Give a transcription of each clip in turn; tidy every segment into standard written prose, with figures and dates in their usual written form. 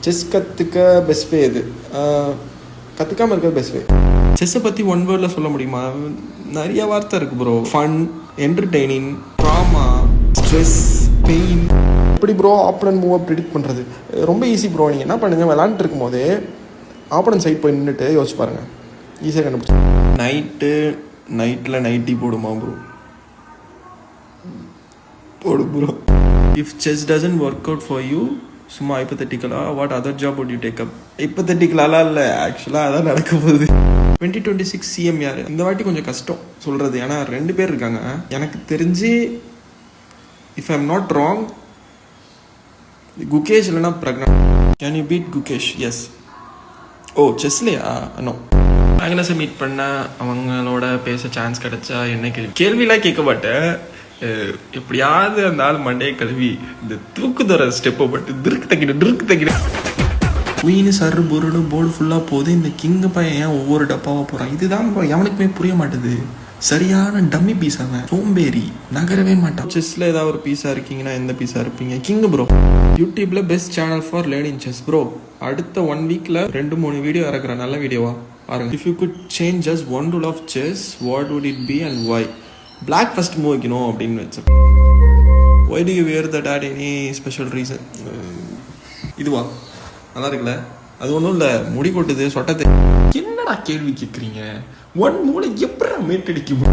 Chess கற்றுக்க best way எது? கற்றுக்காமல் இருக்கிறது பெஸ்ட் வே. செஸ்ஸை பற்றி ஒன் வேர்டில் சொல்ல முடியுமா? நிறைய வார்த்தை இருக்குது bro. Fun, entertaining, drama, stress, pain. எப்படி ப்ரோ ஆப்பனன்ட் மூவை ப்ரிடிக்ட் பண்ணுறது? ரொம்ப ஈஸி ப்ரோ. நீங்கள் என்ன பண்ணுங்கள், விளாண்டுட்டு இருக்கும் போதே ஆப்பனன்ட் சைட் போய் நின்றுட்டு யோசிச்சு பாருங்கள், ஈஸியாக கண்டுபிடிச்சு. நைட்டில் நைட்டி போடுமா ப்ரோ? போடு bro. If chess doesn't work out for you, சும்மா ஹைப்போதெட்டிக்கலாக what other job would you take up? ஹைப்போதெட்டிக்கலாலாம் இல்லை, ஆக்சுவலாக அதான் நடக்க போகுது. 2026 சிஎம் யார்? இந்த வாட்டி கொஞ்சம் கஷ்டம் சொல்கிறது, ஏன்னா 2 பேர் இருக்காங்க. எனக்கு தெரிஞ்சு if I am not wrong, Gukesh இல்லைனா பிரக்னா. Can you beat Gukesh? Yes. Oh, செஸ்லையா? நோ. மேக்னஸை மீட் பண்ண அவங்களோட பேச சான்ஸ் கிடைச்சா என்ன கேள்விலாம் கேட்க மாட்டேன். எப்படியாவது அந்த ஆள் மண்டையை கழுவி இந்த தூக்குதர ஸ்டெப்பை பட்டு திருக்கு தக்கிட்டு குயின்னு சரு பொருள் போர்டு ஃபுல்லாக போகுது. இந்த கிங்கு பையன் ஏன் ஒவ்வொரு டப்பாவாக போகிறான்? இதுதான் எவனுக்குமே புரிய மாட்டுது. சரியான டம்மி பீஸ் அவன், சோம்பேறி, நகரவே மாட்டான். செஸ்ல ஏதாவது ஒரு பீஸா இருக்கீங்கன்னா எந்த பீஸா இருப்பீங்க? King bro. யூடியூப்ல best channel for learning chess bro. அடுத்த 1 வீக்ல 2-3 வீடியோ இறக்குறேன், நல்ல வீடியோவா பாருங்க. If you could change just one rule of chess, what would it be and why? Black first move வைக்கணும் அப்படின்னு வச்சேன். Why do you were that at any special reason? இதுவா நல்லா இருக்குல்ல? அது ஒன்றும் இல்லை, முடி கொட்டுது, சொட்டது. என்னடா கேள்வி கேட்குறீங்க? 1 மூளை எப்படி மேட்டடிக்கும்?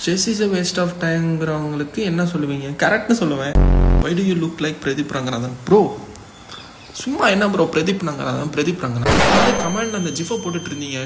Chess is a waste of டைம்ங்கிறவங்களுக்கு என்ன சொல்லுவீங்க? கரெக்ட்னு சொல்லுவேன். Why do you look like Pradeep Ranganathan bro? சும்மா என்ன ப்ரோ பிரதீப் ரங்கநாதன் கமெண்ட்ல அந்த ஜிஃபை போட்டுட்டு இருந்தீங்க.